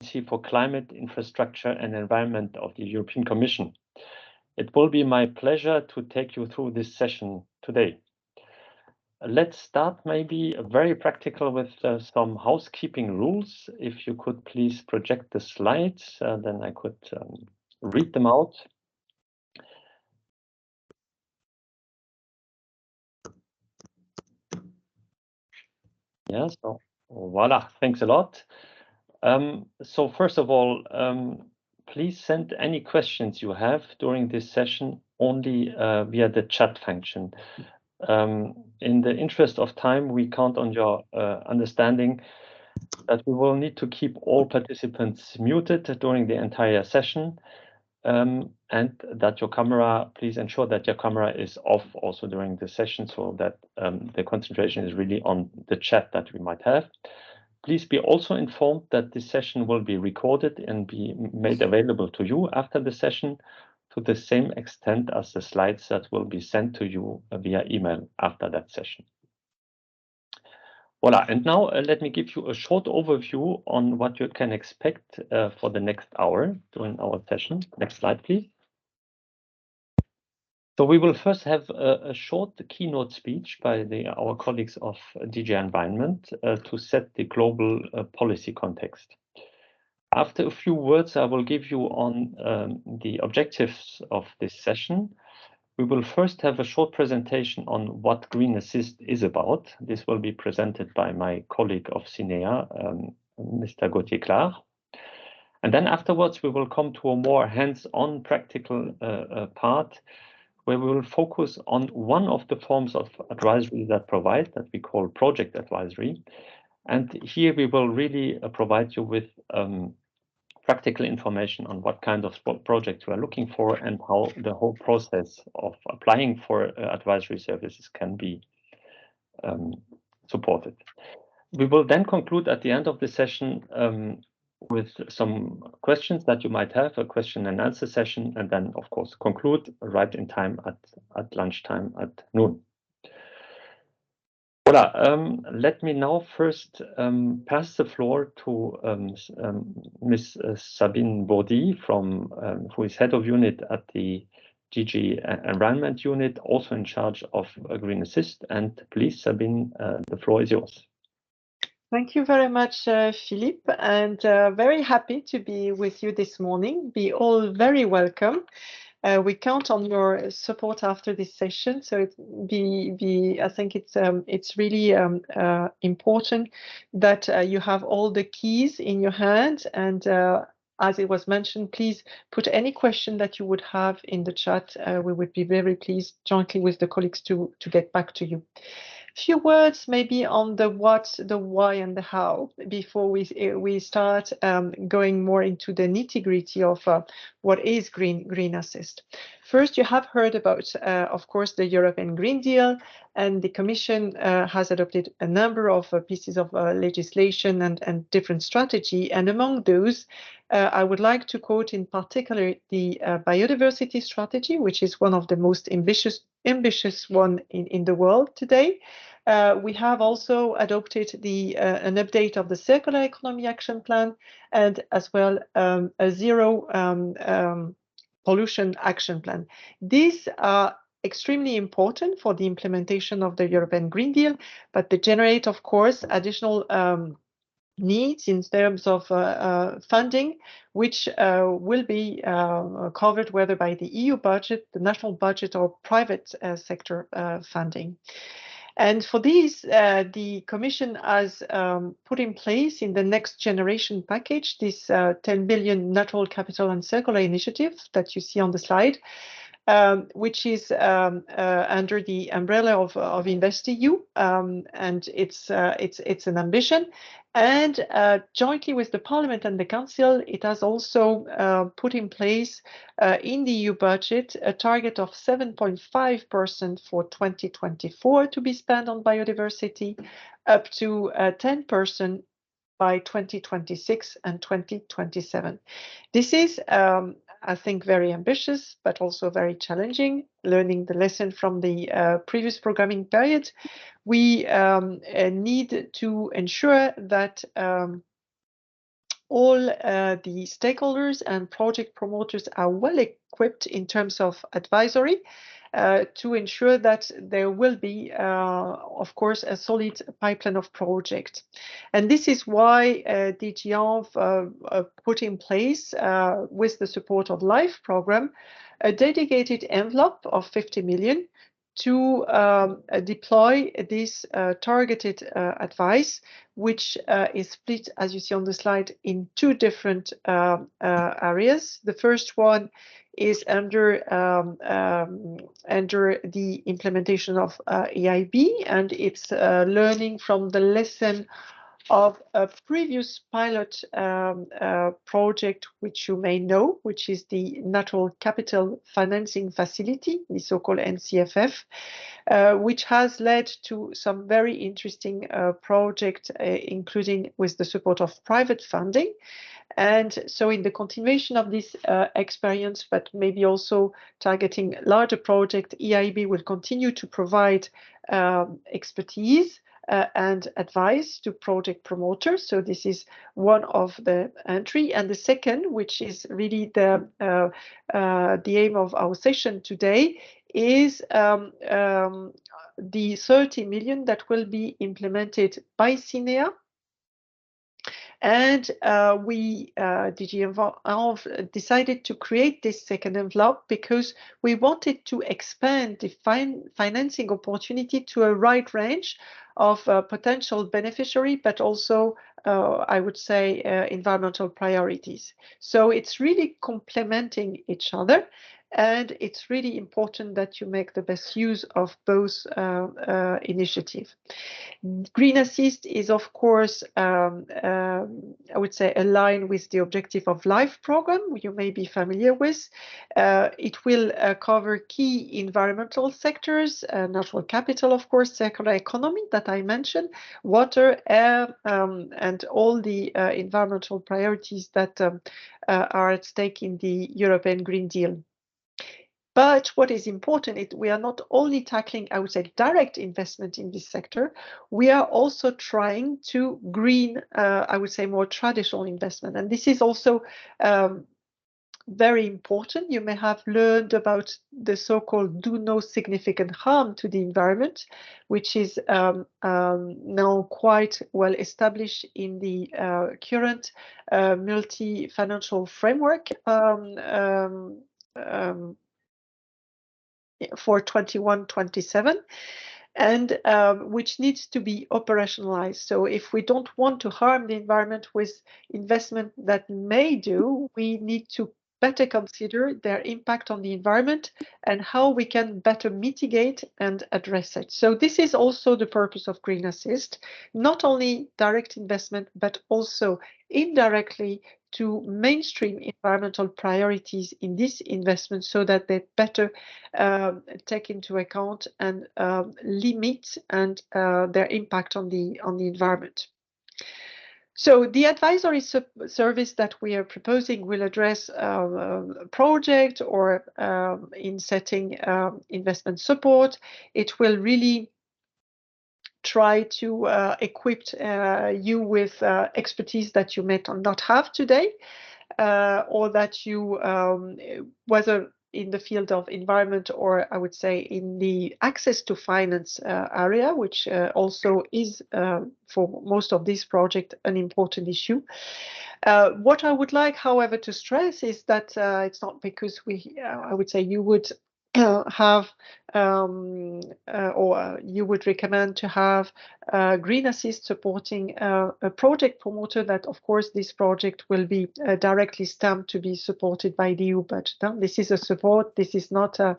for Climate, Infrastructure and Environment of the European Commission. It will be my pleasure to take you through this session today. Let's start maybe very practical with some housekeeping rules. If you could please project the slides, then I could read them out. Yeah, so voila, thanks a lot. So first of all, please send any questions you have during this session only via the chat function. In the interest of time, we count on your understanding that we will need to keep all participants muted during the entire session, and that your camera, please ensure that your camera is off also during the session so that the concentration is really on the chat that we might have. Please be also informed that this session will be recorded and be made available to you after the session to the same extent as the slides that will be sent to you via email after that session. Voila, and now let me give you a short overview on what you can expect for the next hour during our session. Next slide, please. So we will first have a short keynote speech by our colleagues of DG Environment to set the global policy context. After a few words I will give you on the objectives of this session, we will first have a short presentation on what Green Assist is about. This will be presented by my colleague of CINEA, Mr. Gauthier Clar. And then afterwards, we will come to a more hands-on practical part where we will focus on one of the forms of advisory that we call project advisory. And here we will really provide you with practical information on what kind of project we are looking for and how the whole process of applying for advisory services can be supported. We will then conclude at the end of the session with some questions that you might have, a question and answer session, and then of course conclude right in time at lunchtime at noon. Voilà, let me now first pass the floor to Ms. Sabine Baudy, who is head of unit at the DG Environment unit, also in charge of Green Assist. And please, Sabine, the floor is yours. Thank you very much, Philippe, and very happy to be with you this morning. Be all very welcome. We count on your support after this session. So I think it's really important that you have all the keys in your hand. And as it was mentioned, please put any question that you would have in the chat. We would be very pleased jointly with the colleagues to get back to you. Few words maybe on the what, the why, and the how before we start going more into the nitty-gritty of what is Green Assist. First, you have heard about, of course, the European Green Deal, and the Commission has adopted a number of pieces of legislation and different strategy. And among those, I would like to quote in particular the biodiversity strategy, which is one of the most ambitious one in the world today. We have also adopted an update of the Circular Economy Action Plan, and as well a zero pollution action plan. These are extremely important for the implementation of the European Green Deal, but they generate, of course, additional needs in terms of funding, which will be covered whether by the EU budget, the national budget, or private sector funding. And for these, the Commission has put in place in the Next Generation package this 10 billion natural capital and circular initiative that you see on the slide, which is under the umbrella of InvestEU, and it's an ambition. And jointly with the Parliament and the Council, it has also put in place in the EU budget a target of 7.5% for 2024 to be spent on biodiversity, up to 10% by 2026 and 2027. This is, I think, very ambitious, but also very challenging. Learning the lesson from the previous programming period, we need to ensure that all the stakeholders and project promoters are well equipped in terms of advisory to ensure that there will be, of course, a solid pipeline of projects. And this is why DG Env put in place, with the support of LIFE program, a dedicated envelope of 50 million to deploy this targeted advice, which is split, as you see on the slide, in two different areas. The first one is under the implementation of EIB, and it's learning from the lesson of a previous pilot project, which you may know, which is the Natural Capital Financing Facility, the so-called NCFF, which has led to some very interesting projects, including with the support of private funding. And so in the continuation of this experience, but maybe also targeting larger projects, EIB will continue to provide expertise and advice to project promoters. So this is one of the entry. And the second, which is really the aim of our session today, is the 30 million that will be implemented by CINEA. And we, DG Env, decided to create this second envelope because we wanted to expand the financing opportunity to a wide range of potential beneficiary, but also, I would say, environmental priorities. So it's really complementing each other. And it's really important that you make the best use of both initiatives. Green Assist is, of course, I would say, aligned with the objective of LIFE program, you may be familiar with. It will cover key environmental sectors, natural capital, of course, circular economy that I mentioned, water, air, and all the environmental priorities that are at stake in the European Green Deal. But what is important is we are not only tackling, I would say, direct investment in this sector, we are also trying to green, I would say, more traditional investment. And this is also very important. You may have learned about the so-called do no significant harm to the environment, which is now quite well established in the current multi-financial framework for 21-27, and which needs to be operationalized. So if we don't want to harm the environment with investment that may do, we need to better consider their impact on the environment and how we can better mitigate and address it. So this is also the purpose of Green Assist, not only direct investment, but also indirectly to mainstream environmental priorities in this investment so that they better take into account and limit and their impact on the environment. So the advisory service that we are proposing will address project or in setting investment support. It will really try to equip you with expertise that you may not have today, or that you, whether in the field of environment or I would say in the access to finance area, which also is for most of these projects an important issue. What I would like, however, to stress is that it's not because we, I would say you would have or you would recommend to have Green Assist supporting a project promoter that, of course, this project will be directly stamped to be supported by the EU budget. This is a support. This is not a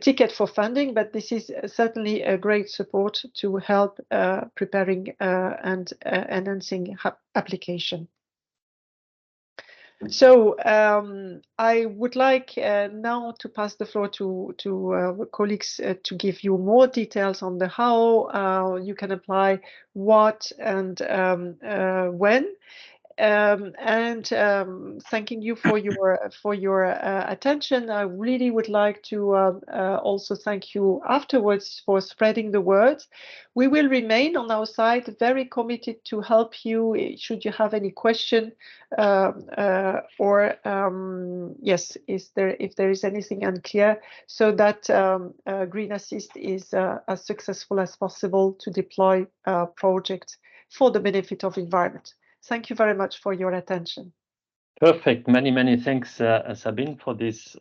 ticket for funding, but this is certainly a great support to help preparing and enhancing application. So I would like now to pass the floor to colleagues to give you more details on the how you can apply what and when. Thanking you for your attention. I really would like to also thank you afterwards for spreading the word. We will remain on our side very committed to help you should you have any question or yes, if there is anything unclear, so that Green Assist is as successful as possible to deploy projects for the benefit of environment. Thank you very much for your attention. Perfect. Many thanks, Sabine, for this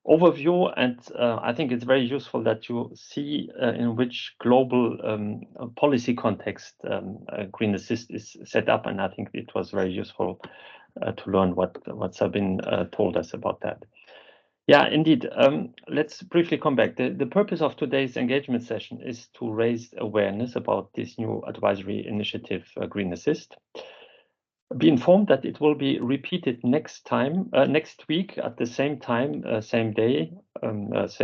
overview. And I think it's very useful that you see in which global policy context Green Assist is set up. And I think it was very useful to learn what Sabine told us about that. Yeah, indeed. Let's briefly come back. The purpose of today's engagement session is to raise awareness about this new advisory initiative, Green Assist. Be informed that it will be repeated next week at the same time, same day, it's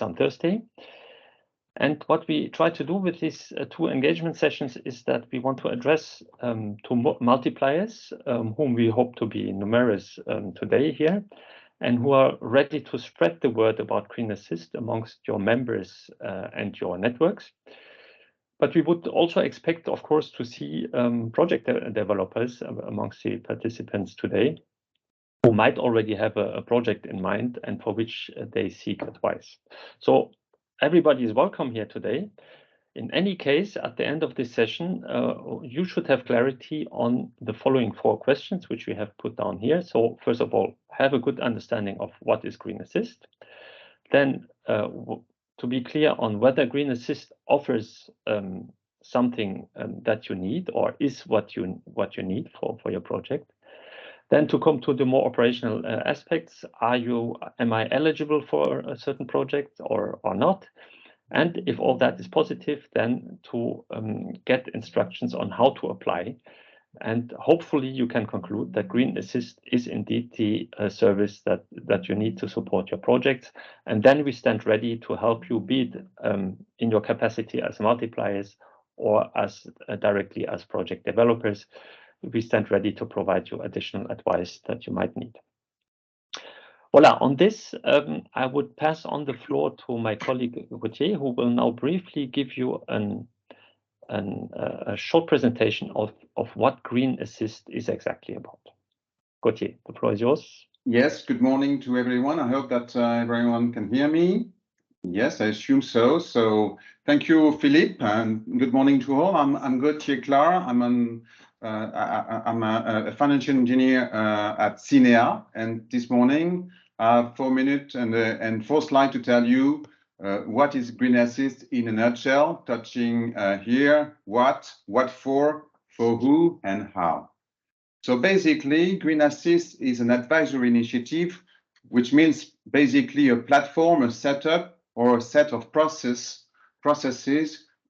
on Thursday. And what we try to do with these two engagement sessions is that we want to address two multipliers whom we hope to be numerous today here, and who are ready to spread the word about Green Assist amongst your members and your networks. But we would also expect, of course, to see project developers amongst the participants today who might already have a project in mind and for which they seek advice. So everybody is welcome here today. In any case, at the end of this session, you should have clarity on the following 4 questions, which we have put down here. So first of all, have a good understanding of what is Green Assist. Then to be clear on whether Green Assist offers something that you need or is what you need for your project. Then to come to the more operational aspects, am I eligible for a certain project or not? And if all that is positive, then to get instructions on how to apply. And hopefully you can conclude that Green Assist is indeed the service that you need to support your projects. And then we stand ready to help you, be it in your capacity as multipliers or as directly as project developers. We stand ready to provide you additional advice that you might need. Voila, on this, I would pass on the floor to my colleague Gauthier, who will now briefly give you a short presentation of what Green Assist is exactly about. Gauthier, the floor is yours. Yes, good morning to everyone. I hope that everyone can hear me. Yes, I assume so. So thank you, Philippe, and good morning to all. I'm Gauthier Clar. I'm a financial engineer at CINEA, and this morning I have 4 minutes and 4 slides to tell you what is Green Assist in a nutshell, touching here what for who, and how. So basically, Green Assist is an advisory initiative, which means basically a platform, a setup, or a set of processes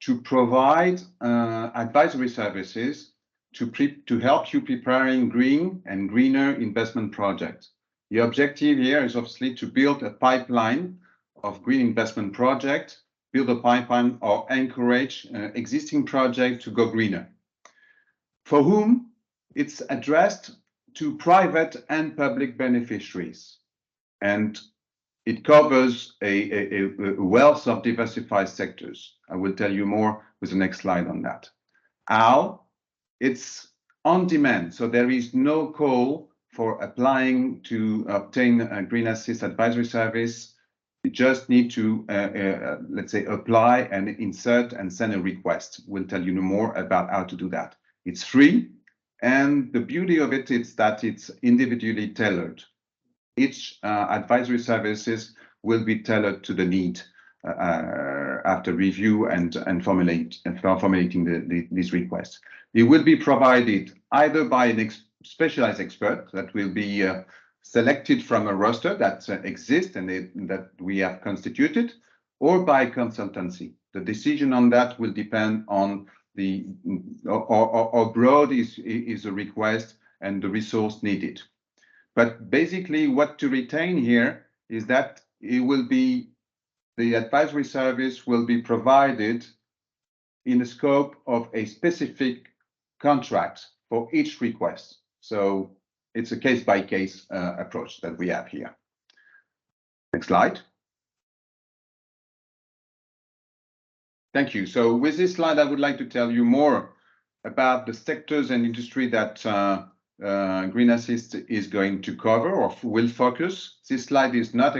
to provide advisory services to help you preparing green and greener investment projects. The objective here is obviously to build a pipeline of green investment projects, build a pipeline or encourage existing projects to go greener. For whom? It's addressed to private and public beneficiaries. And it covers a wealth of diversified sectors. I will tell you more with the next slide on that. How? It's on demand. So there is no call for applying to obtain a Green Assist advisory service. You just need to, let's say, apply and insert and send a request. We'll tell you more about how to do that. It's free. And the beauty of it is that it's individually tailored. Each advisory services will be tailored to the need after review and formulating these requests. It will be provided either by an specialized expert that will be selected from a roster that exists and that we have constituted, or by consultancy. The decision on that will depend on or broad is a request and the resource needed. But basically what to retain here is that the advisory service will be provided in the scope of a specific contract for each request. So it's a case-by-case approach that we have here. Next slide. Thank you. So with this slide, I would like to tell you more about the sectors and industry that Green Assist is going to cover or will focus. This slide is not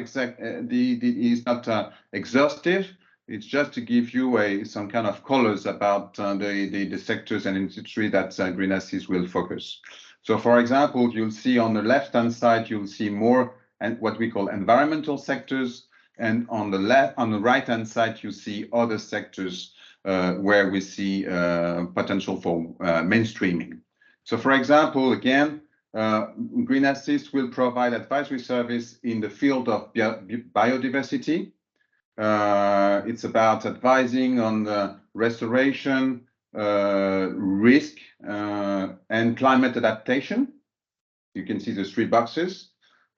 exhaustive. It's just to give you some kind of colors about the sectors and industry that Green Assist will focus. So, for example, you'll see on the left-hand side, you'll see more and what we call environmental sectors. And on the right-hand side, you see other sectors where we see potential for mainstreaming. So, for example, again, Green Assist will provide advisory service in the field of biodiversity. It's about advising on the restoration, risk, and climate adaptation. You can see the 3 boxes.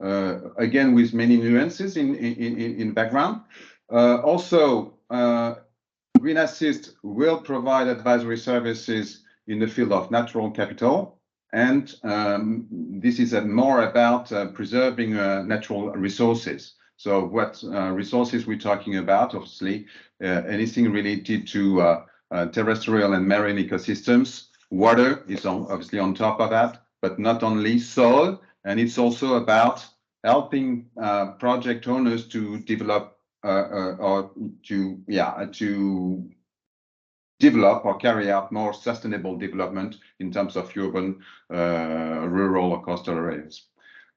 Again, with many nuances in background. Also, Green Assist will provide advisory services in the field of natural capital, and this is more about preserving natural resources. So what resources we're talking about? Obviously, anything related to terrestrial and marine ecosystems. Water is obviously on top of that, but not only soil. And it's also about helping project owners to develop or carry out more sustainable development in terms of urban, rural, or coastal areas.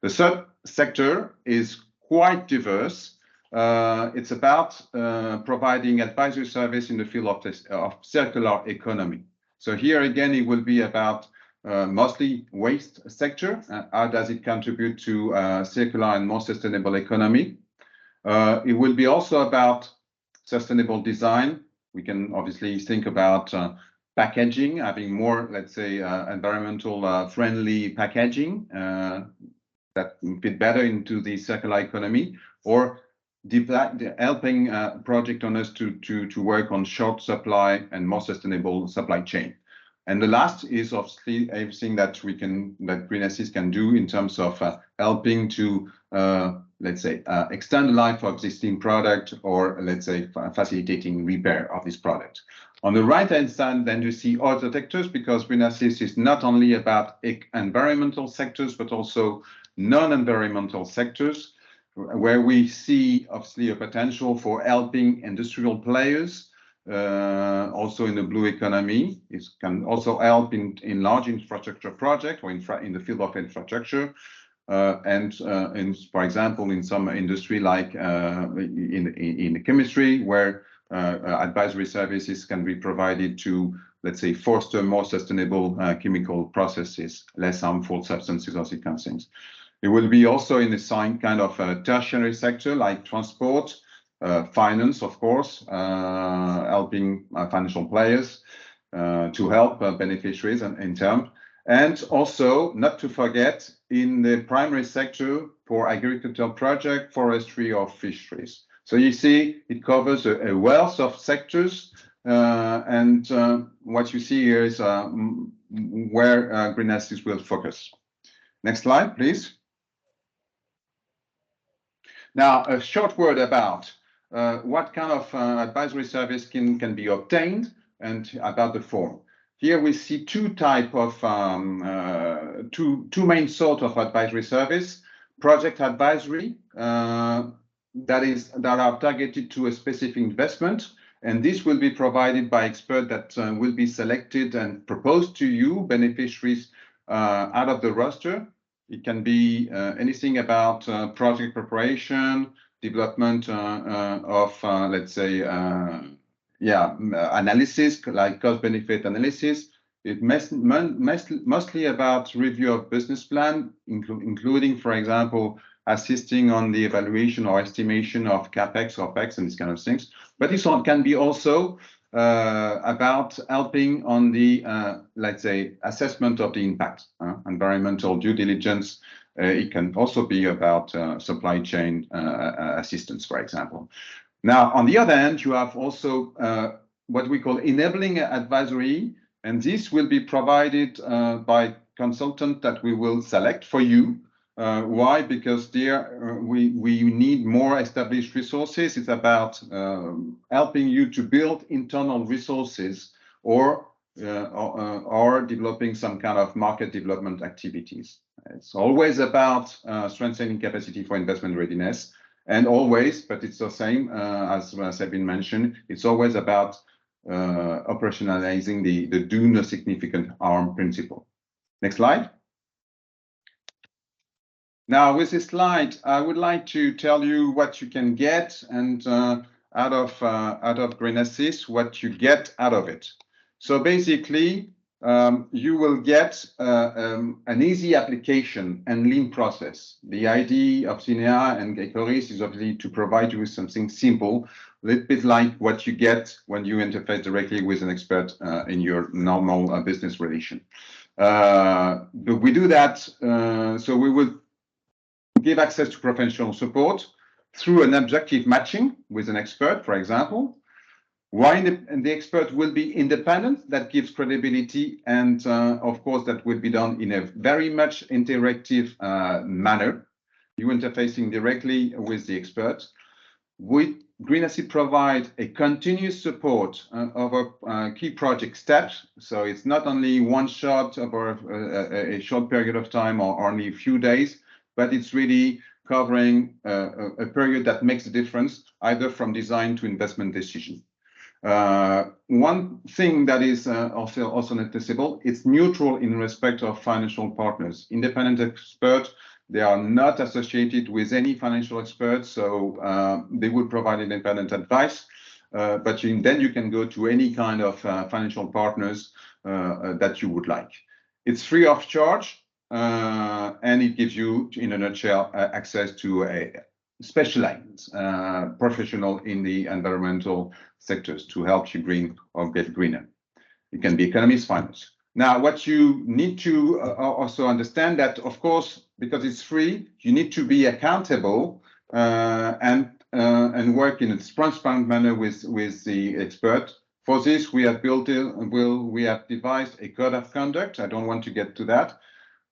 The third sector is quite diverse. It's about providing advisory service in the field of circular economy. So here again, it will be about mostly waste sector. How does it contribute to circular and more sustainable economy? It will be also about sustainable design. We can obviously think about packaging, having more, let's say, environmental friendly packaging that fit better into the circular economy, or helping project owners to work on short supply and more sustainable supply chain. And the last is obviously everything that Green Assist can do in terms of helping to, let's say, extend the life of existing product, or let's say facilitating repair of this product. On the right-hand side, then you see other sectors, because Green Assist is not only about environmental sectors, but also non-environmental sectors, where we see obviously a potential for helping industrial players. Also in the blue economy, it can also help in large infrastructure projects, or in the field of infrastructure, and for example, in some industry like in the chemistry, where advisory services can be provided to, let's say, foster more sustainable chemical processes, less harmful substances, or these kind of things. It will be also in the same kind of tertiary sector like transport, finance, of course, helping financial players to help beneficiaries in term. And also, not to forget, in the primary sector for agricultural project, forestry, or fisheries. So you see, it covers a wealth of sectors. And what you see here is where Green Assist will focus. Next slide, please. Now, a short word about what kind of advisory service can be obtained, and about the form. Here we see two main sort of advisory service: project advisory that are targeted to a specific investment, and this will be provided by experts that will be selected and proposed to you, beneficiaries, out of the roster. It can be anything about project preparation, development of, let's say, analysis, like cost-benefit analysis. It's mostly about review of business plan, including, for example, assisting on the evaluation or estimation of CapEx, OpEx, and these kind of things. But this one can be also about helping on the, let's say, assessment of the impact, environmental due diligence. It can also be about supply chain assistance, for example. Now, on the other hand, you have also what we call enabling advisory, And this will be provided by consultant that we will select for you. Why? Because there we need more established resources. It's about helping you to build internal resources or developing some kind of market development activities. It's always about strengthening capacity for investment readiness, and always, but it's the same as has been mentioned, it's always about operationalizing the do no significant harm principle. Next slide. Now, with this slide, I would like to tell you what you can get and out of Green Assist, what you get out of it. So basically, you will get an easy application and lean process. The idea of CINEA and Ecoris is obviously to provide you with something simple, a little bit like what you get when you interface directly with an expert in your normal business relation. But we do that, so we will give access to professional support through an objective matching with an expert, for example. Why the expert will be independent, that gives credibility, and of course that will be done in a very much interactive manner. You interfacing directly with the expert. Green Assist provide a continuous support of our key project steps. So it's not only one shot over a short period of time or only a few days, but it's really covering a period that makes a difference, either from design to investment decision. One thing that is also noticeable, it's neutral in respect of financial partners. Independent experts, they are not associated with any financial experts, so they will provide independent advice, but then you can go to any kind of financial partners that you would like. It's free of charge, and it gives you, in a nutshell, access to a specialized professional in the environmental sectors to help you green or get greener. It can be economists, finance. Now, what you need to also understand that, of course, because it's free, you need to be accountable and work in a transparent manner with the expert. For this, we have devised a code of conduct. I don't want to get to that.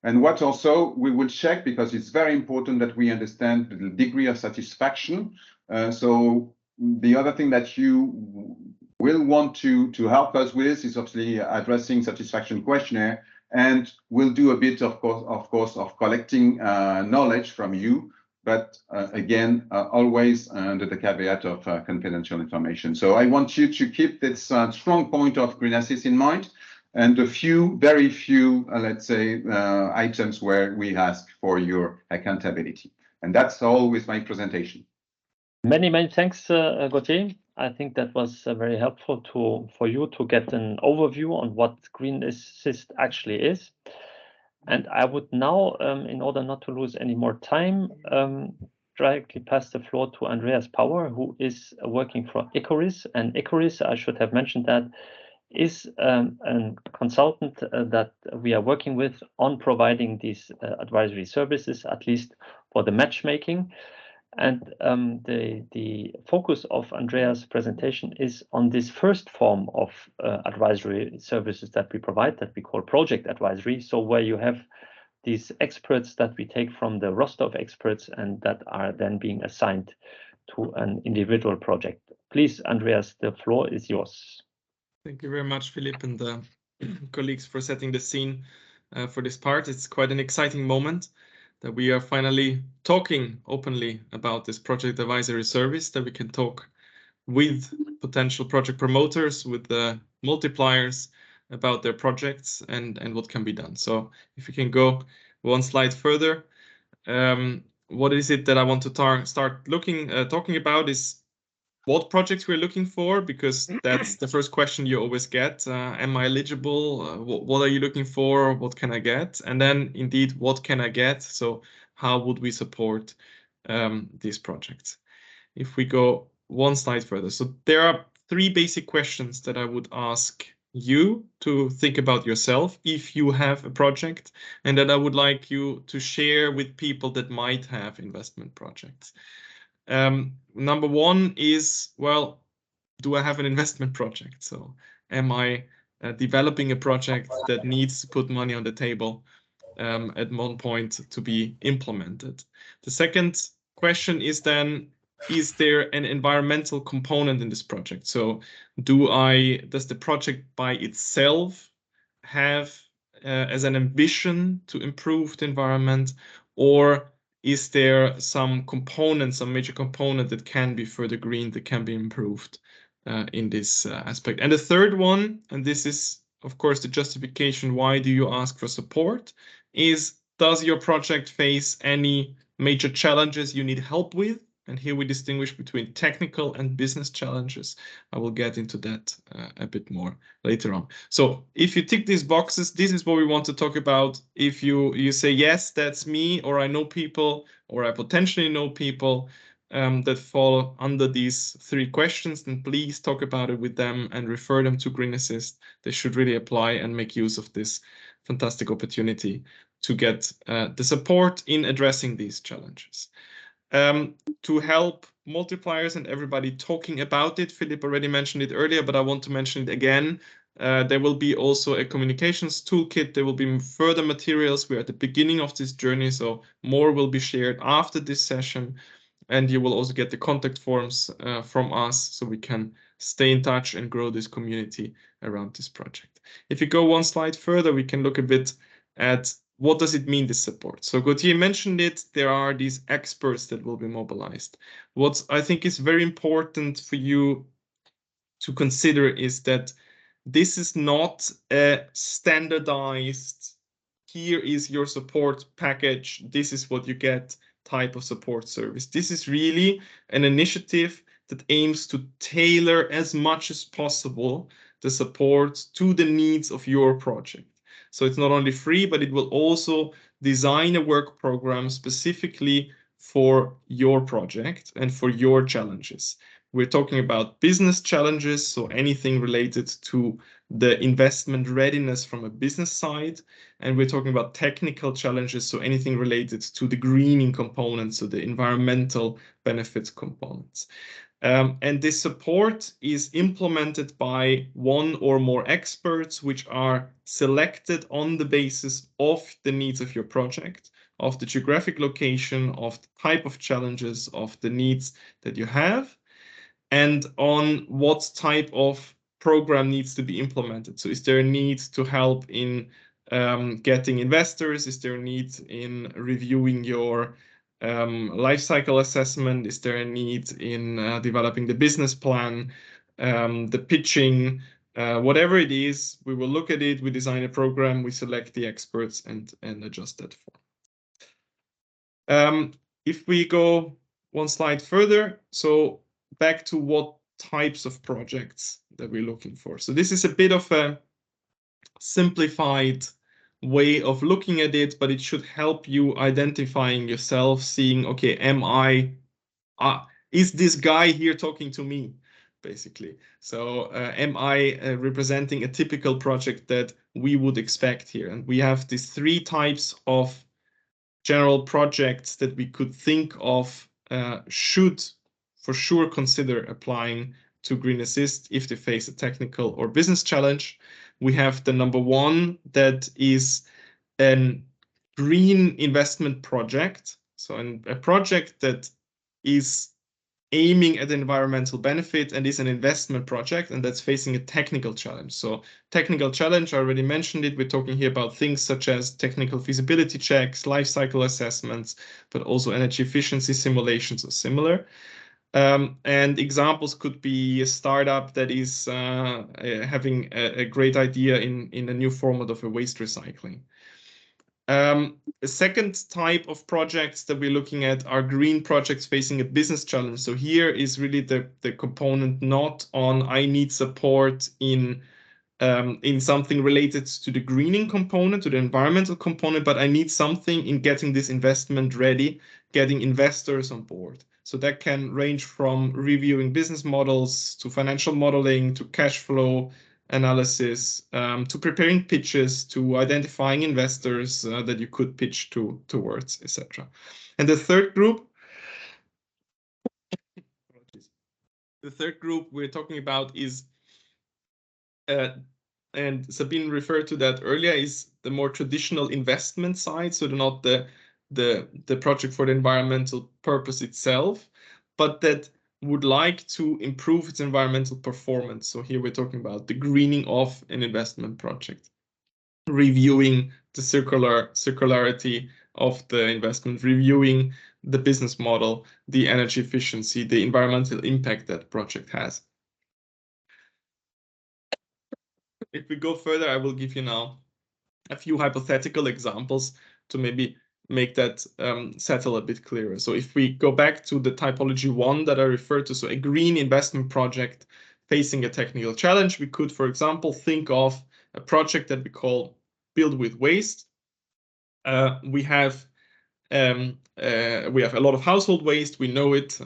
And what also we will check, because it's very important that we understand the degree of satisfaction. So the other thing that you will want to help us with is obviously addressing satisfaction questionnaire, and we'll do a bit, of course, of collecting knowledge from you, but again, always under the caveat of confidential information. So I want you to keep this strong point of Green Assist in mind, and very few, let's say, items where we ask for your accountability. And that's all with my presentation. Many thanks, Gauthier. I think that was very helpful for you to get an overview on what Green Assist actually is. And I would now, in order not to lose any more time, directly pass the floor to Andreas Power, who is working for Ecoris. And Ecoris, I should have mentioned that, is a consultant that we are working with on providing these advisory services, at least for the matchmaking. And the focus of Andreas' presentation is on this first form of advisory services that we provide, that we call project advisory. So where you have these experts that we take from the roster of experts and that are then being assigned to an individual project. Please, Andreas, the floor is yours. Thank you very much, Philippe, and colleagues, for setting the scene for this part. It's quite an exciting moment that we are finally talking openly about this project advisory service, that we can talk with potential project promoters, with the multipliers about their projects and what can be done. So if you can go one slide further, what is it that I want to start talking about is what projects we're looking for, because that's the first question you always get. Am I eligible? What are you looking for? What can I get? And then indeed, what can I get? So how would we support these projects? If we go one slide further. So there are three basic questions that I would ask you to think about yourself if you have a project, and that I would like you to share with people that might have investment projects. Number one is, well, do I have an investment project? So am I developing a project that needs to put money on the table at one point to be implemented. The second question is then, is there an environmental component in this project? So does the project by itself have as an ambition to improve the environment, or is there some component, some major component that can be further greened, that can be improved in this aspect? And the third one, and this is of course the justification, why do you ask for support, is does your project face any major challenges you need help with? And here we distinguish between technical and business challenges. I will get into that a bit more later on. So if you tick these boxes, this is what we want to talk about. If you say, yes, that's me, or I know people, or I potentially know people that fall under these three questions, then please talk about it with them and refer them to Green Assist. They should really apply and make use of this fantastic opportunity to get the support in addressing these challenges. To help multipliers and everybody talking about it, Philip already mentioned it earlier, but I want to mention it again. There will be also a communications toolkit. There will be further materials. We're at the beginning of this journey, so more will be shared after this session. And you will also get the contact forms from us, so we can stay in touch and grow this community around this project. If you go one slide further, we can look a bit at what does it mean, this support. So Gauthier mentioned it, there are these experts that will be mobilized. What I think is very important for you to consider is that this is not a standardized, here is your support package, this is what you get type of support service. This is really an initiative that aims to tailor as much as possible the support to the needs of your project. So it's not only free, but it will also design a work program specifically for your project and for your challenges. We're talking about business challenges, so anything related to the investment readiness from a business side. And we're talking about technical challenges, so anything related to the greening components, so the environmental benefits components. And this support is implemented by one or more experts, which are selected on the basis of the needs of your project, of the geographic location, of the type of challenges, of the needs that you have, and on what type of program needs to be implemented. So is there a need to help in getting investors? Is there a need in reviewing your life cycle assessment? Is there a need in developing the business plan, the pitching, whatever it is? We will look at it, we design a program, we select the experts and adjust that form. If we go one slide further, so back to what types of projects that we're looking for. So this is a bit of a simplified way of looking at it, but it should help you identifying yourself, seeing, okay, is this guy here talking to me, basically? So am I representing a typical project that we would expect here? And we have these three types of general projects that we could think of should for sure consider applying to Green Assist if they face a technical or business challenge. We have the number one, that is a green investment project. So a project that is aiming at environmental benefit and is an investment project, and that's facing a technical challenge. So technical challenge, I already mentioned it. We're talking here about things such as technical feasibility checks, life cycle assessments, but also energy efficiency simulations or similar. And examples could be a startup that is having a great idea in a new format of a waste recycling. A second type of projects that we're looking at are green projects facing a business challenge. So here is really the component not on I need support in something related to the greening component, to the environmental component, but I need something in getting this investment ready, getting investors on board. So that can range from reviewing business models to financial modeling to cash flow analysis, to preparing pitches, to identifying investors that you could pitch towards, etc. And the third group we're talking about is and Sabine referred to that earlier, is the more traditional investment side, so not the project for the environmental purpose itself, but that would like to improve its environmental performance. So here we're talking about the greening of an investment project, reviewing the circularity of the investment, reviewing the business model, the energy efficiency, the environmental impact that project has. If we go further, I will give you now a few hypothetical examples to maybe make that settle a bit clearer. So if we go back to the typology 1 that I referred to, so a green investment project facing a technical challenge, we could, for example, think of a project that we call Build with Waste. We have a lot of household waste. We know it.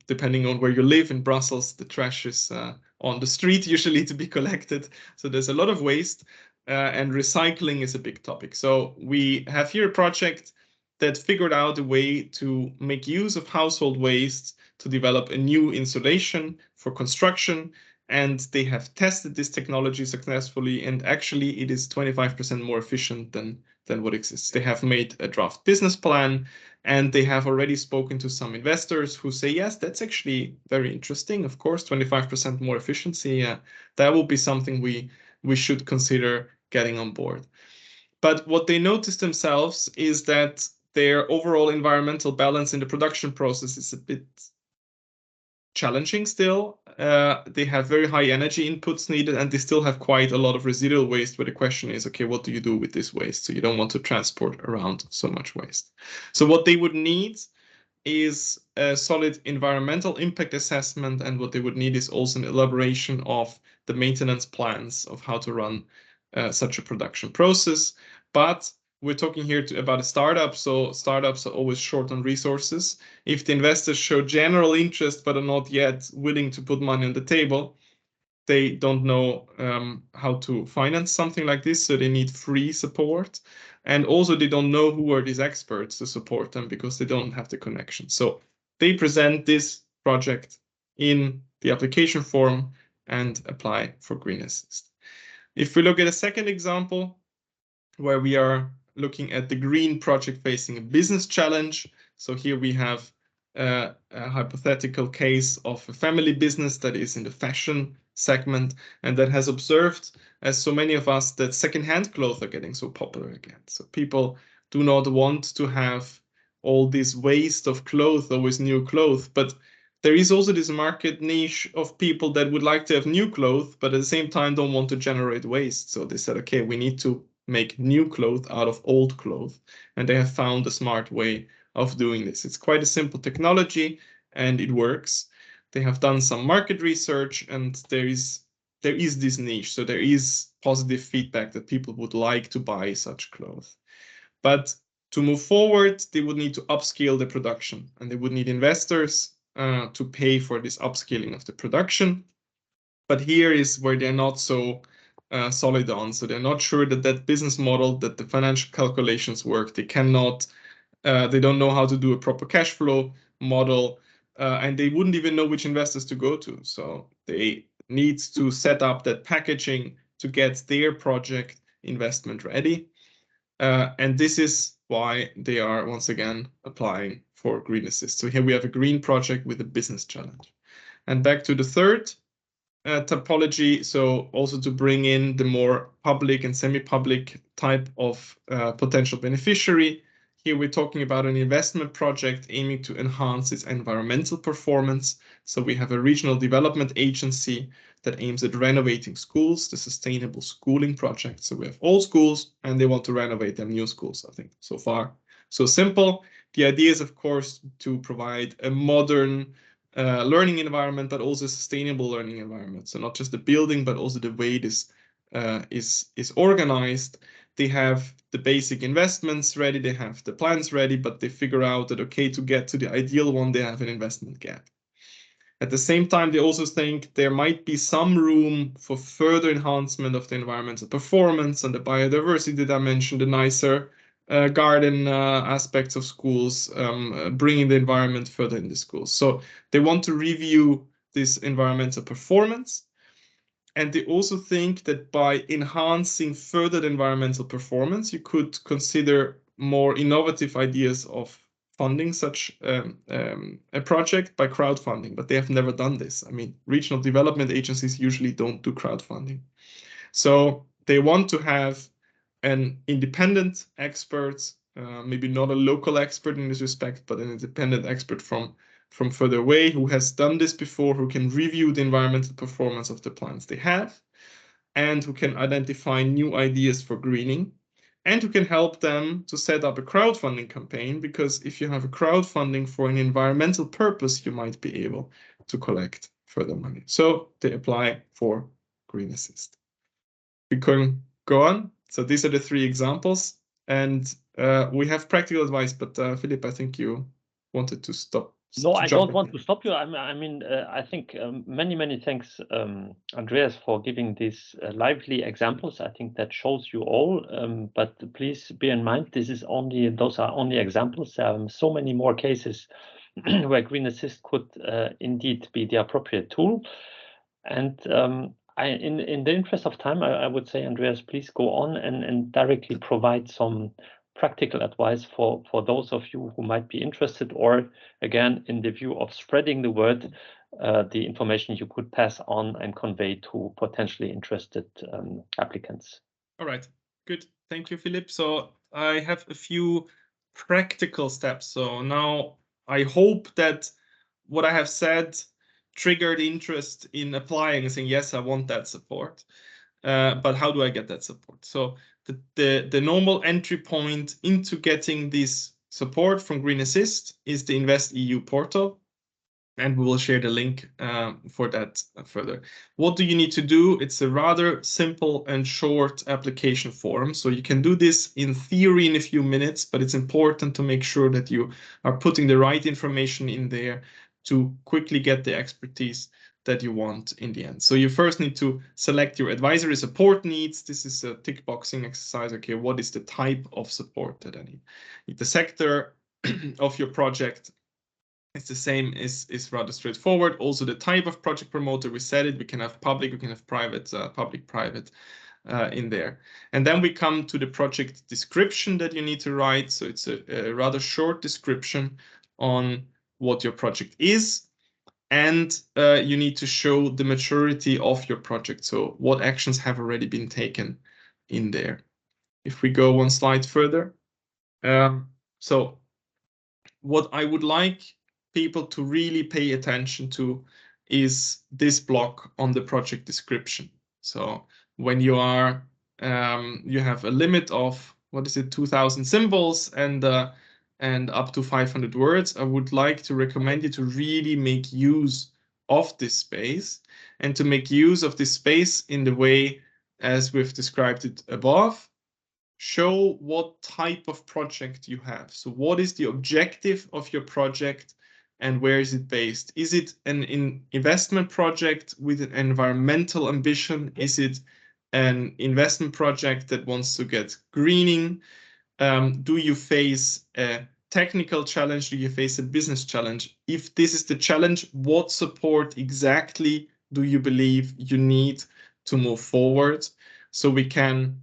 Depending on where you live in Brussels, the trash is on the street usually to be collected. So there's a lot of waste, and recycling is a big topic. So we have here a project that figured out a way to make use of household waste to develop a new installation for construction. And they have tested this technology successfully, and actually it is 25% more efficient than what exists. They have made a draft business plan, and they have already spoken to some investors who say, yes, that's actually very interesting. Of course, 25% more efficiency, that will be something we should consider getting on board. But what they noticed themselves is that their overall environmental balance in the production process is a bit challenging still. They have very high energy inputs needed, and they still have quite a lot of residual waste, where the question is, okay, what do you do with this waste? So you don't want to transport around so much waste. So what they would need is a solid environmental impact assessment, and what they would need is also an elaboration of the maintenance plans of how to run such a production process. But we're talking here about a startup, so startups are always short on resources. If the investors show general interest but are not yet willing to put money on the table, they don't know how to finance something like this, so they need free support. And also they don't know who are these experts to support them because they don't have the connection. So they present this project in the application form and apply for Green Assist. If we look at a second example, where we are looking at the green project facing a business challenge. So here we have a hypothetical case of a family business that is in the fashion segment and that has observed, as so many of us, that secondhand clothes are getting so popular again. So people do not want to have all this waste of clothes, always new clothes, but there is also this market niche of people that would like to have new clothes, but at the same time don't want to generate waste. So they said, okay, we need to make new clothes out of old clothes, and they have found a smart way of doing this. It's quite a simple technology and it works. They have done some market research, and there is this niche, so there is positive feedback that people would like to buy such clothes. But to move forward, they would need to upscale the production, and they would need investors to pay for this upscaling of the production. But here is where they're not so solid on. So they're not sure that that business model, that the financial calculations work. They cannot, they don't know how to do a proper cash flow model, and they wouldn't even know which investors to go to. So they need to set up that packaging to get their project investment ready. And this is why they are once again applying for Green Assist. So here we have a green project with a business challenge. And back to the third typology, so also to bring in the more public and semi-public type of potential beneficiary. Here we're talking about an investment project aiming to enhance its environmental performance. So we have a regional development agency that aims at renovating schools, the sustainable schooling project. So we have old schools and they want to renovate them, new schools. I think so far so simple. The idea is, of course, to provide a modern learning environment, but also a sustainable learning environment. So not just the building, but also the way this is organized. They have the basic investments ready, they have the plans ready, but they figure out that, okay, to get to the ideal one, they have an investment gap. At the same time, they also think there might be some room for further enhancement of the environmental performance and the biodiversity dimension, the nicer garden aspects of schools, bringing the environment further in the schools. So they want to review this environmental performance. And they also think that by enhancing further the environmental performance, you could consider more innovative ideas of funding such a project by crowdfunding, but they have never done this. I mean, regional development agencies usually don't do crowdfunding. So they want to have an independent expert, maybe not a local expert in this respect, but an independent expert from further away who has done this before, who can review the environmental performance of the plans they have, and who can identify new ideas for greening, and who can help them to set up a crowdfunding campaign, because if you have a crowdfunding for an environmental purpose, you might be able to collect further money. So they apply for Green Assist. We can go on. So these are the 3 examples, and we have practical advice, but Philip, I think you wanted to stop. No, I don't want to stop you. I mean, I think many thanks, Andreas, for giving these lively examples. I think that shows you all. But please bear in mind, those are only examples. So many more cases where Green Assist could indeed be the appropriate tool. And in the interest of time, I would say, Andreas, please go on and directly provide some practical advice for those of you who might be interested, or again, in the view of spreading the word, the information you could pass on and convey to potentially interested applicants. All right, good. Thank you, Philip. So I have a few practical steps. So now I hope that what I have said triggered interest in applying and saying, yes, I want that support. But how do I get that support? So the normal entry point into getting this support from Green Assist is the Invest EU portal, and we will share the link for that further. What do you need to do? It's a rather simple and short application form. So you can do this in theory in a few minutes, but it's important to make sure that you are putting the right information in there to quickly get the expertise that you want in the end. So you first need to select your advisory support needs. This is a tick boxing exercise. Okay, what is the type of support that I need? The sector of your project. It's the same, is rather straightforward. Also the type of project promoter, we said it, we can have public, we can have private, public-private in there. And then we come to the project description that you need to write. So it's a rather short description on what your project is. And you need to show the maturity of your project. So what actions have already been taken in there. If we go one slide further. So what I would like people to really pay attention to is this block on the project description. So when you are, you have a limit of, 2,000 symbols and up to 500 words, I would like to recommend you to really make use of this space, and to make use of this space in the way as we've described it above. Show what type of project you have. So what is the objective of your project and where is it based? Is it an investment project with an environmental ambition? Is it an investment project that wants to get greening? Do you face a technical challenge? Do you face a business challenge? If this is the challenge, what support exactly do you believe you need to move forward? So we can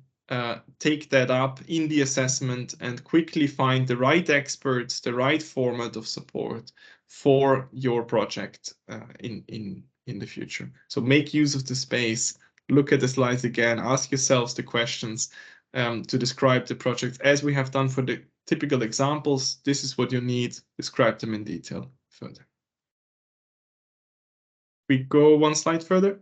take that up in the assessment and quickly find the right experts, the right format of support for your project in the future. So make use of the space, look at the slides again, ask yourselves the questions to describe the project as we have done for the typical examples. This is what you need, describe them in detail further. We go one slide further.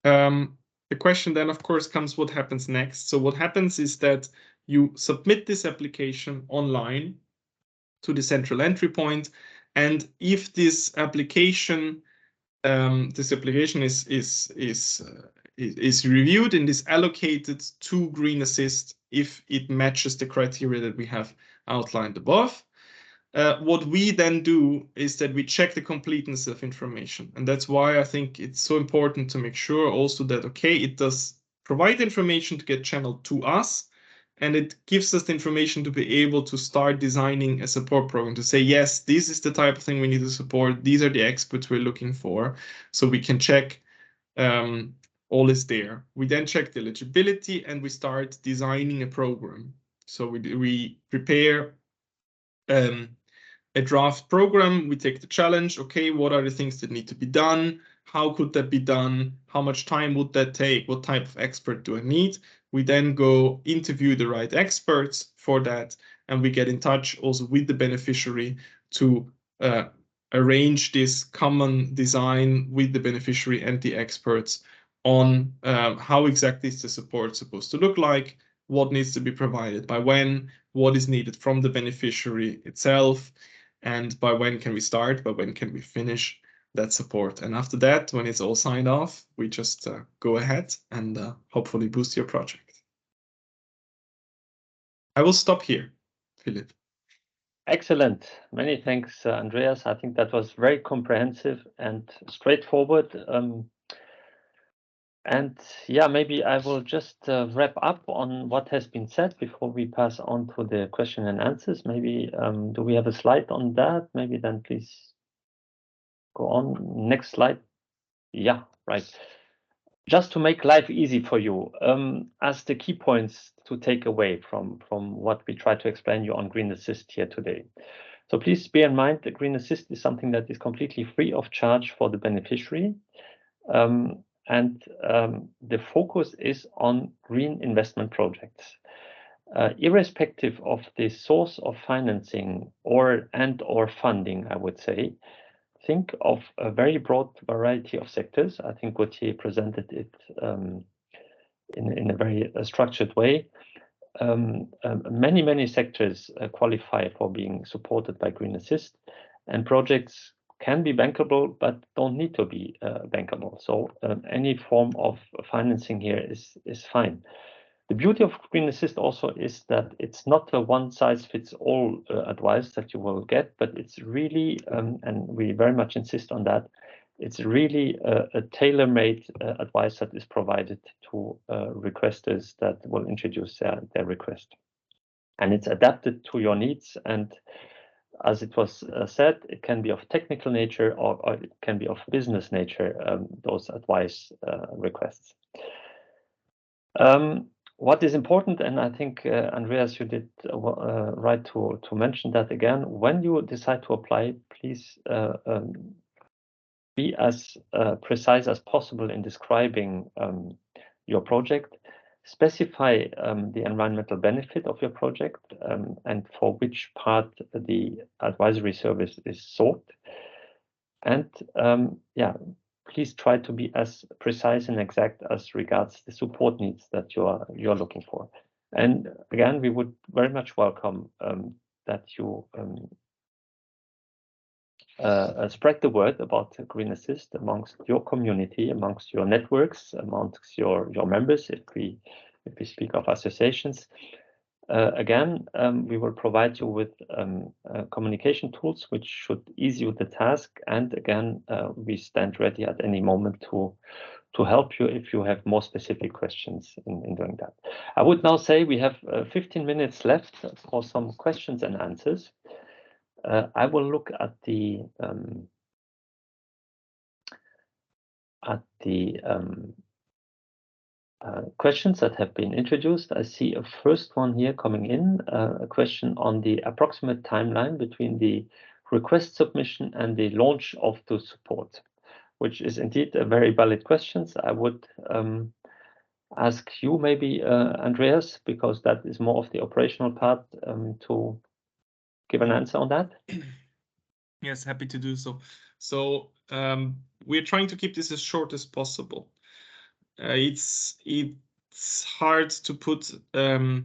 The question then, of course, comes, what happens next? So what happens is that you submit this application online to the central entry point, and if this application is reviewed and is allocated to Green Assist if it matches the criteria that we have outlined above. What we then do is that we check the completeness of information. And that's why I think it's so important to make sure also that, okay, it does provide information to get channeled to us, and it gives us the information to be able to start designing a support program, to say, yes, this is the type of thing we need to support. These are the experts we're looking for. So we can check all is there. We then check the eligibility and we start designing a program. So we prepare a draft program. We take the challenge. Okay, what are the things that need to be done? How could that be done? How much time would that take? What type of expert do I need? We then go interview the right experts for that, and we get in touch also with the beneficiary to arrange this common design with the beneficiary and the experts on how exactly is the support supposed to look like, what needs to be provided by when, what is needed from the beneficiary itself, and by when can we start, by when can we finish that support. And after that, when it's all signed off, we just go ahead and hopefully boost your project. I will stop here, Philip. Excellent. Many thanks, Andreas. I think that was very comprehensive and straightforward. And yeah, maybe I will just wrap up on what has been said before we pass on to the question and answers. Maybe do we have a slide on that? Maybe then please go on. Next slide. Yeah, right. Just to make life easy for you, as the key points to take away from what we try to explain you on Green Assist here today. So please bear in mind that Green Assist is something that is completely free of charge for the beneficiary. And the focus is on green investment projects. Irrespective of the source of financing or funding, I would say, think of a very broad variety of sectors. I think Gauthier presented it in a very structured way. Many sectors qualify for being supported by Green Assist, and projects can be bankable, but don't need to be bankable. So any form of financing here is fine. The beauty of Green Assist also is that it's not a one-size-fits-all advice that you will get, but it's really, and we very much insist on that, it's really a tailor-made advice that is provided to requesters that will introduce their request. And it's adapted to your needs, and as it was said, it can be of technical nature or it can be of business nature, those advice requests. What is important, and I think, Andreas, you did right to mention that again, when you decide to apply, please be as precise as possible in describing your project. Specify the environmental benefit of your project and for which part the advisory service is sought. And yeah, please try to be as precise and exact as regards the support needs that you're looking for. And again, we would very much welcome that you spread the word about Green Assist amongst your community, amongst your networks, amongst your members, if we speak of associations. Again, we will provide you with communication tools which should ease you the task. And again, we stand ready at any moment to help you if you have more specific questions in doing that. I would now say we have 15 minutes left for some questions and answers. I will look at the questions that have been introduced. I see a first one here coming in, a question on the approximate timeline between the request submission and the launch of the support, which is indeed a very valid question. I would ask you maybe, Andreas, because that is more of the operational part, to give an answer on that. Yes, happy to do so. So we're trying to keep this as short as possible. It's hard to put a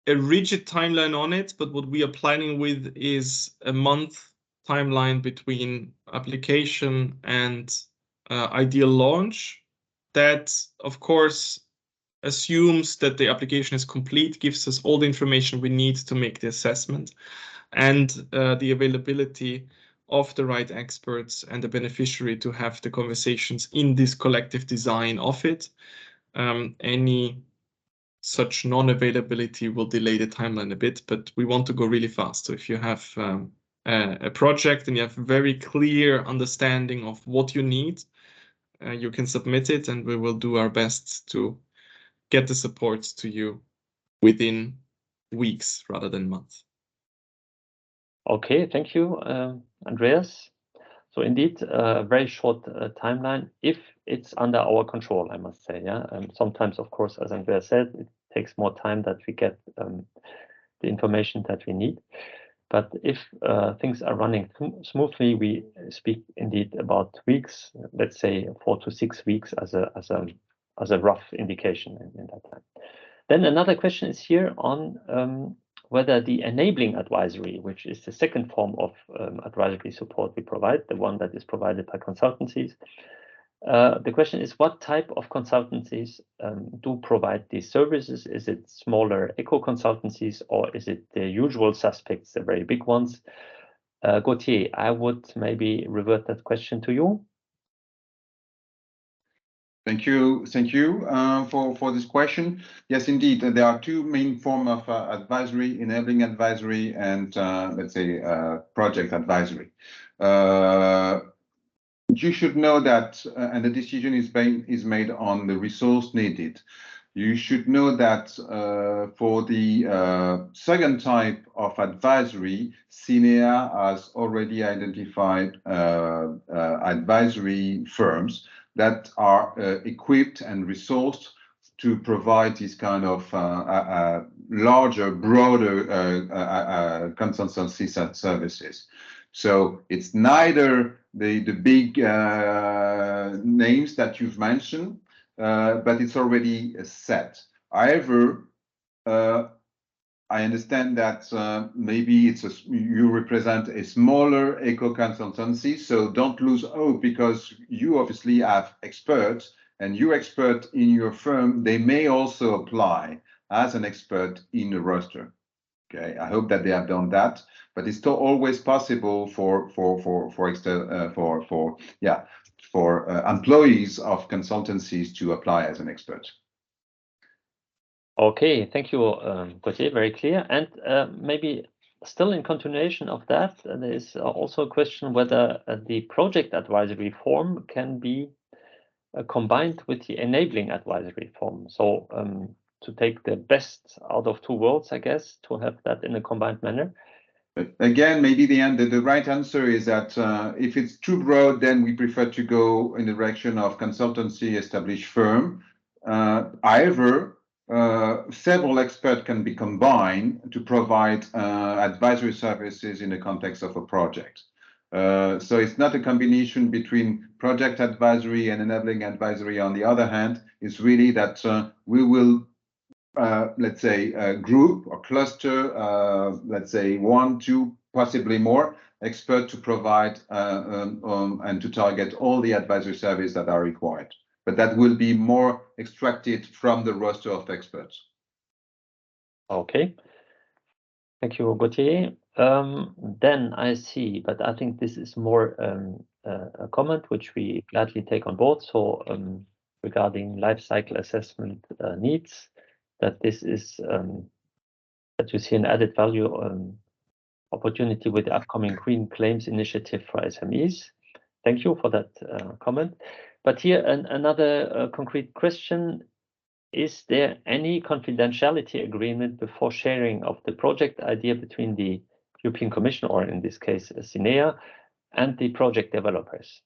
rigid timeline on it, but what we are planning with is a month timeline between application and ideal launch. That, of course, assumes that the application is complete, gives us all the information we need to make the assessment, and the availability of the right experts and the beneficiary to have the conversations in this collective design of it. Any such non-availability will delay the timeline a bit, but we want to go really fast. So if you have a project and you have a very clear understanding of what you need, you can submit it, and we will do our best to get the support to you within weeks rather than months. Okay, thank you, Andreas. So indeed, a very short timeline, if it's under our control, I must say. Yeah, sometimes, of course, as Andreas said, it takes more time that we get the information that we need. But if things are running smoothly, we speak indeed about weeks. Let's say 4 to 6 weeks as a rough indication in that time. Then another question is here on whether the enabling advisory, which is the second form of advisory support we provide, the one that is provided by consultancies. The question is, what type of consultancies do provide these services? Is it smaller eco consultancies, or is it the usual suspects, the very big ones? Gauthier, I would maybe revert that question to you. Thank you for this question. Yes, indeed, there are two main forms of advisory: enabling advisory and let's say project advisory. You should know that, and the decision is made on the resource needed. You should know that for the second type of advisory, CINEA has already identified advisory firms that are equipped and resourced to provide this kind of larger, broader consultancy services. So it's neither the big names that you've mentioned, but it's already set. However, I understand that maybe you represent a smaller eco consultancy, so don't lose hope, because you obviously have experts, and your expert in your firm, they may also apply as an expert in the roster. Okay, I hope that they have done that, but it's still always possible for employees of consultancies to apply as an expert. Okay, thank you, Gauthier, very clear. And maybe still in continuation of that, there is also a question whether the project advisory form can be combined with the enabling advisory form. So to take the best out of two worlds, I guess, to have that in a combined manner. Again, maybe the right answer is that if it's too broad, then we prefer to go in the direction of consultancy established firm. However, several experts can be combined to provide advisory services in the context of a project. So it's not a combination between project advisory and enabling advisory. On the other hand, it's really that we will, let's say, group or cluster, let's say 1, 2, possibly more experts to provide and to target all the advisory services that are required. But that will be more extracted from the roster of experts. Okay. Thank you, Gauthier. Then I see, but I think this is more a comment which we gladly take on board. So regarding life cycle assessment needs, that this is that you see an added value opportunity with the upcoming Green Claims Initiative for SMEs. Thank you for that comment. But here another concrete question: is there any confidentiality agreement before sharing of the project idea between the European Commission, or in this case CINEA, and the project developers?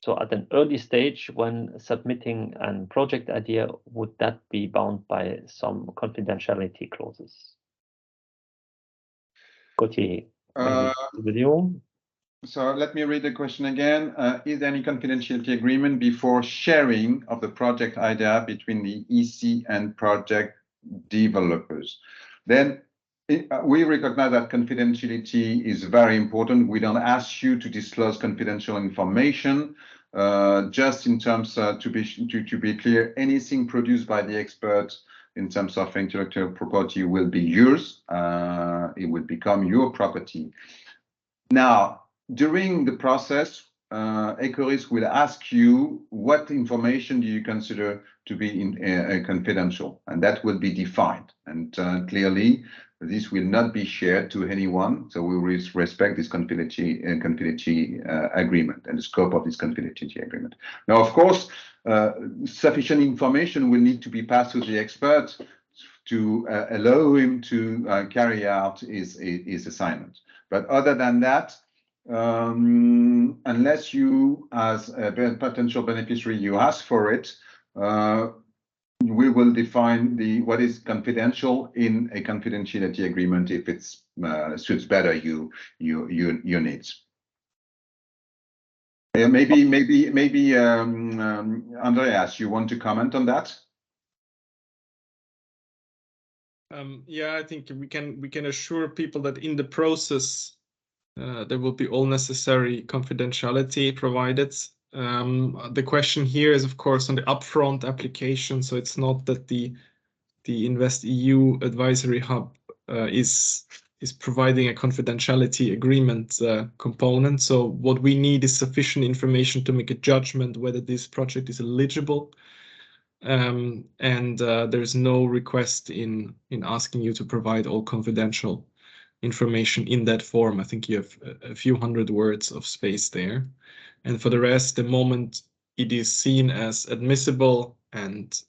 So at an early stage when submitting a project idea, would that be bound by some confidentiality clauses? Gauthier, with you. So let me read the question again. Is there any confidentiality agreement before sharing of the project idea between the EC and project developers? Then we recognize that confidentiality is very important. We don't ask you to disclose confidential information. Just in terms to be clear, anything produced by the experts in terms of intellectual property will be yours. It will become your property. Now, during the process, EcoRisk will ask you what information do you consider to be confidential, and that will be defined. And clearly, this will not be shared to anyone. So we will respect this confidentiality agreement and the scope of this confidentiality agreement. Now, of course, sufficient information will need to be passed to the expert to allow him to carry out his assignment. But other than that, unless you, as a potential beneficiary, you ask for it, we will define what is confidential in a confidentiality agreement if it suits better your needs. Maybe Andreas, you want to comment on that? Yeah, I think we can assure people that in the process there will be all necessary confidentiality provided. The question here is, of course, on the upfront application. So it's not that the InvestEU Advisory Hub is providing a confidentiality agreement component. So what we need is sufficient information to make a judgment whether this project is eligible. And there's no request in asking you to provide all confidential information in that form. I think you have a few hundred words of space there. And for the rest, the moment it is seen as admissible and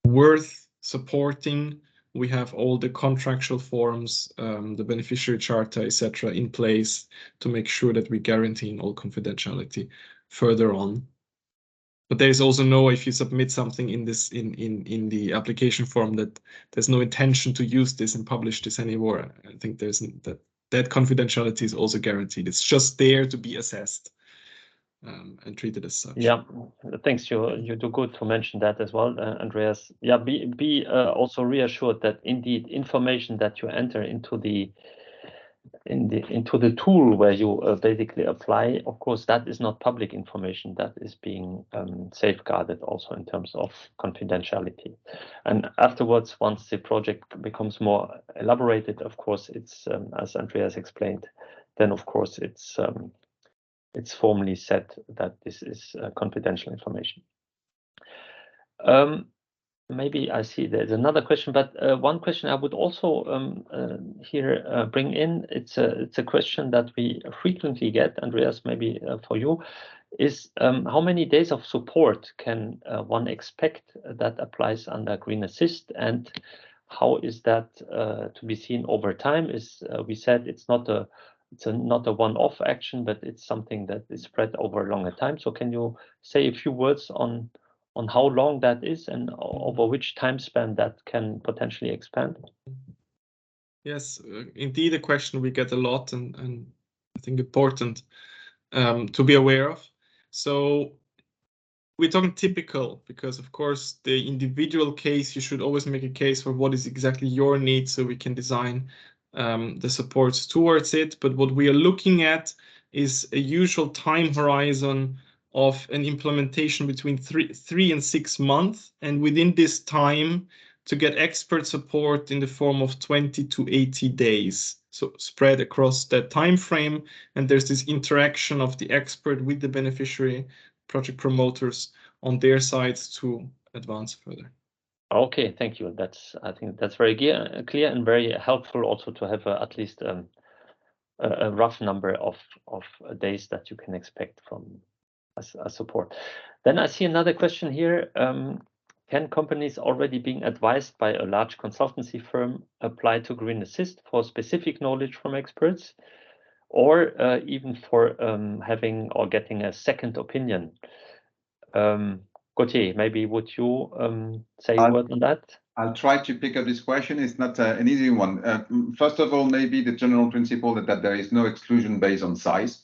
worth supporting, we have all the contractual forms, the beneficiary charter, etc., in place to make sure that we guarantee all confidentiality further on. But there is also no, if you submit something in this in the application form, that there's no intention to use this and publish this anymore. I think there's that confidentiality is also guaranteed. It's just there to be assessed and treated as such. Yeah, thanks. You do good to mention that as well, Andreas. Yeah, be also reassured that indeed information that you enter into the tool where you basically apply, of course, that is not public information. That is being safeguarded also in terms of confidentiality. And afterwards, once the project becomes more elaborated, of course, it's as Andreas explained, then of course it's formally said that this is confidential information. Maybe I see there's another question, but one question I would also here bring in, it's a question that we frequently get, Andreas, maybe for you, is how many days of support can one expect that applies under Green Assist, and how is that to be seen over time? Is we said it's not a one-off action, but it's something that is spread over a longer time. So can you say a few words on how long that is and over which time span that can potentially expand? Yes, indeed, a question we get a lot, and I think important to be aware of. So we're talking typical because, of course, the individual case, you should always make a case for what is exactly your need so we can design the supports towards it. But what we are looking at is a usual time horizon of an implementation between 3 and 6 months, and within this time to get expert support in the form of 20 to 80 days, so spread across that time frame. And there's this interaction of the expert with the beneficiary project promoters on their sides to advance further. Okay, thank you. I think that's very clear and very helpful also to have at least a rough number of days that you can expect from a support. Then I see another question here. Can companies already being advised by a large consultancy firm apply to Green Assist for specific knowledge from experts, or even for having or getting a second opinion? Gauthier, maybe would you say a word on that? I'll try to pick up this question. It's not an easy one. First of all, maybe the general principle that there is no exclusion based on size.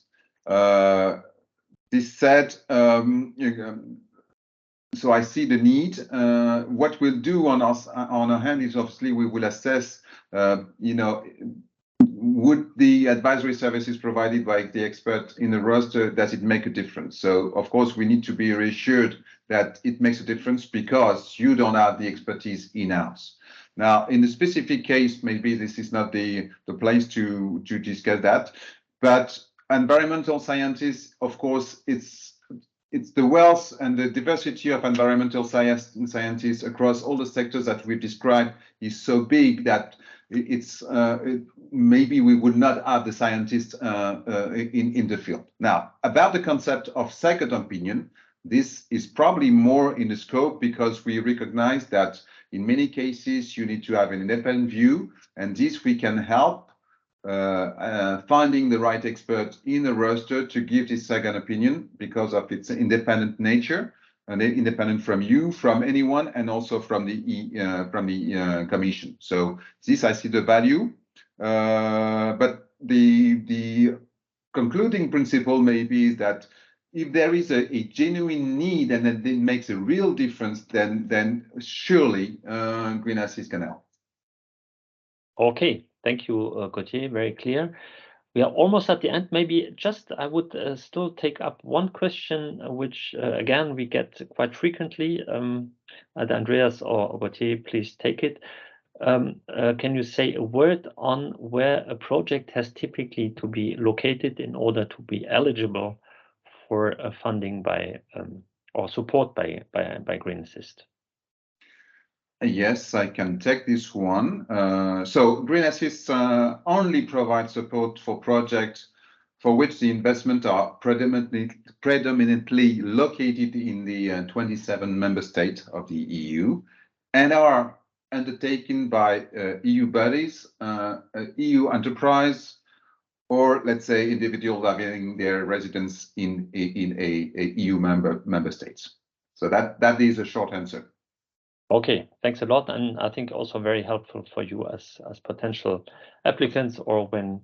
This said, so I see the need. What we'll do on our hand is obviously we will assess, would the advisory services provided by the expert in the roster, does it make a difference? So of course we need to be reassured that it makes a difference because you don't have the expertise in-house. Now, in the specific case, maybe this is not the place to discuss that, but environmental scientists, of course, it's the wealth and the diversity of environmental scientists across all the sectors that we've described is so big that maybe we would not have the scientists in the field. Now, about the concept of second opinion, this is probably more in the scope because we recognize that in many cases you need to have an independent view, and this we can help finding the right expert in the roster to give this second opinion because of its independent nature, and independent from you, from anyone, and also from the commission. So this I see the value, but the concluding principle maybe is that if there is a genuine need and it makes a real difference, then surely green assist can help. Okay, thank you, Gauthier, very clear. We are almost at the end. Maybe just I would still take up one question, which again we get quite frequently. Andreas or Gauthier, please take it. Can you say a word on where a project has typically to be located in order to be eligible for funding by or support by Green Assist? Yes, I can take this one. So Green Assist only provides support for projects for which the investment are predominantly located in the 27 member states of the EU and are undertaken by EU bodies, EU enterprise, or let's say individuals having their residence in a EU member states. So that is a short answer. Okay, thanks a lot, and I think also very helpful for you as potential applicants or when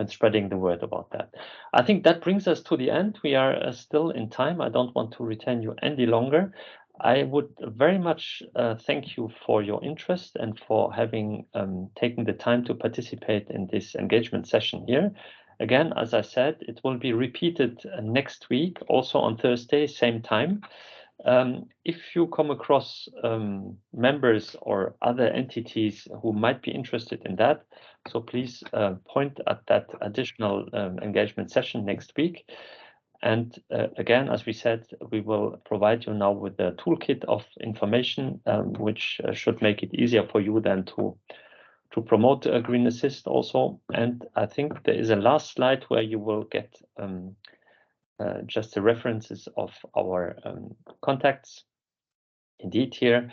spreading the word about that. I think that brings us to the end. We are still in time. I don't want to retain you any longer. I would very much thank you for your interest and for having taken the time to participate in this engagement session here. Again, as I said, it will be repeated next week, also on Thursday, same time. If you come across members or other entities who might be interested in that, so please point at that additional engagement session next week. And again, as we said, we will provide you now with a toolkit of information, which should make it easier for you then to promote Green Assist also. And I think there is a last slide where you will get just the references of our contacts. Indeed, here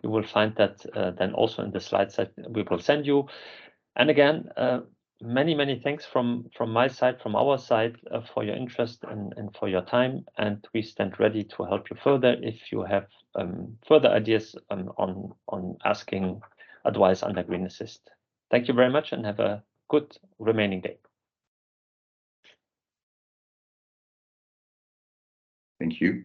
you will find that then also in the slides that we will send you. And again, many thanks from my side, from our side, for your interest and for your time. And we stand ready to help you further if you have further ideas on asking advice under Green Assist. Thank you very much and have a good remaining day. Thank you.